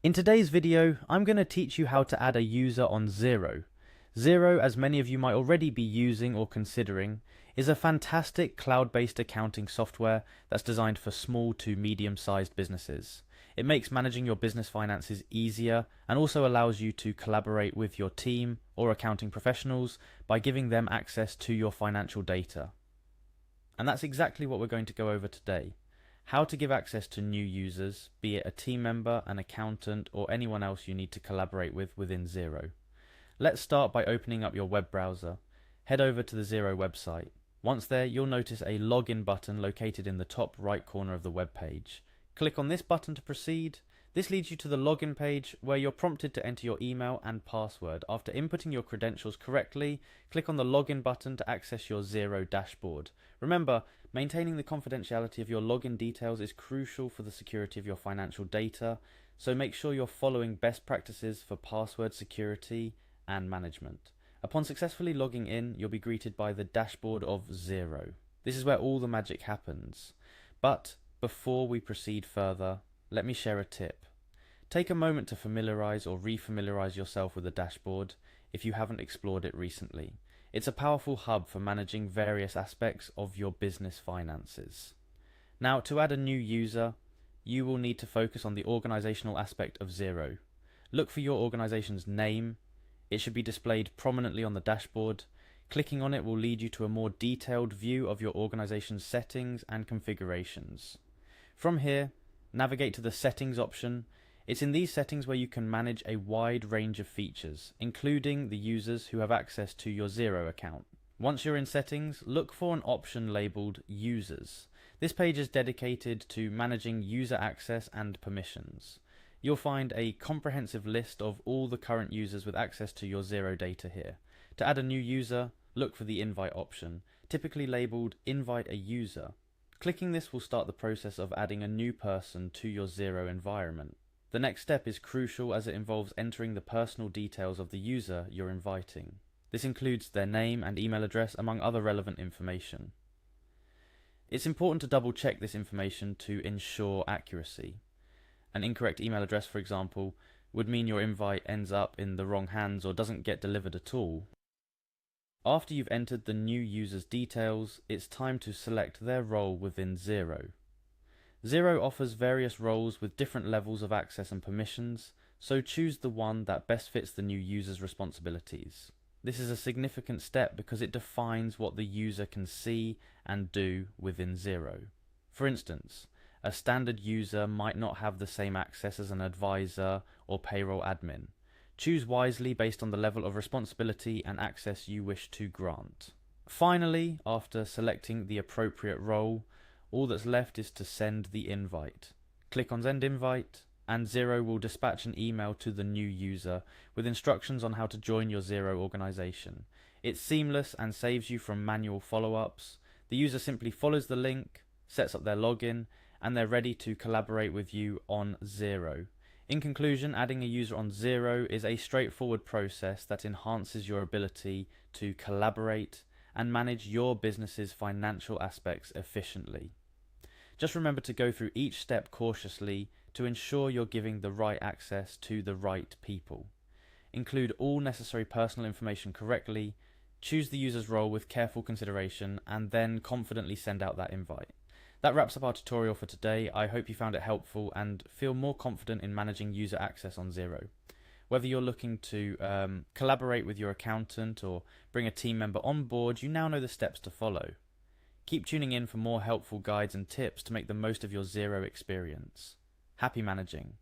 In today's video, I'm going to teach you how to add a user on Xero. Xero, as many of you might already be using or considering, is a fantastic cloud-based accounting software that's designed for small to medium-sized businesses. It makes managing your business finances easier and also allows you to collaborate with your team or accounting professionals by giving them access to your financial data. And that's exactly what we're going to go over today. How to give access to new users, be it a team member, an accountant, or anyone else you need to collaborate with within Xero. Let's start by opening up your web browser. Head over to the Xero website. Once there, you'll notice a login button located in the top right corner of the web page. Click on this button to proceed. This leads you to the login page where you're prompted to enter your email and password. After inputting your credentials correctly, click on the login button to access your Xero dashboard. Remember, maintaining the confidentiality of your login details is crucial for the security of your financial data, so make sure you're following best practices for password security and management. Upon successfully logging in, you'll be greeted by the dashboard of Xero. This is where all the magic happens. But before we proceed further, let me share a tip. Take a moment to familiarize or re-familiarize yourself with the dashboard if you haven't explored it recently. It's a powerful hub for managing various aspects of your business finances. Now, to add a new user, you will need to focus on the organizational aspect of Xero. Look for your organization's name. It should be displayed prominently on the dashboard. Clicking on it will lead you to a more detailed view of your organization's settings and configurations. From here, navigate to the Settings option. It's in these settings where you can manage a wide range of features, including the users who have access to your Xero account. Once you're in Settings, look for an option labeled Users. This page is dedicated to managing user access and permissions. You'll find a comprehensive list of all the current users with access to your Xero data here. To add a new user, look for the Invite option, typically labeled Invite a User. Clicking this will start the process of adding a new person to your Xero environment. The next step is crucial as it involves entering the personal details of the user you're inviting. This includes their name and email address, among other relevant information. It's important to double check this information to ensure accuracy. An incorrect email address, for example, would mean your invite ends up in the wrong hands or doesn't get delivered at all. After you've entered the new user's details, it's time to select their role within Xero. Xero offers various roles with different levels of access and permissions, so choose the one that best fits the new user's responsibilities. This is a significant step because it defines what the user can see and do within Xero. For instance, a standard user might not have the same access as an advisor or payroll admin. Choose wisely based on the level of responsibility and access you wish to grant. Finally, after selecting the appropriate role, all that's left is to send the invite. Click on Send Invite, and Xero will dispatch an email to the new user with instructions on how to join your Xero organization. It's seamless and saves you from manual follow-ups. The user simply follows the link, sets up their login, and they're ready to collaborate with you on Xero. In conclusion, adding a user on Xero is a straightforward process that enhances your ability to collaborate and manage your business's financial aspects efficiently. Just remember to go through each step cautiously to ensure you're giving the right access to the right people. Include all necessary personal information correctly, choose the user's role with careful consideration, and then confidently send out that invite. That wraps up our tutorial for today. I hope you found it helpful and feel more confident in managing user access on Xero. Whether you're looking to collaborate with your accountant or bring a team member on board, you now know the steps to follow. Keep tuning in for more helpful guides and tips to make the most of your Xero experience. Happy managing!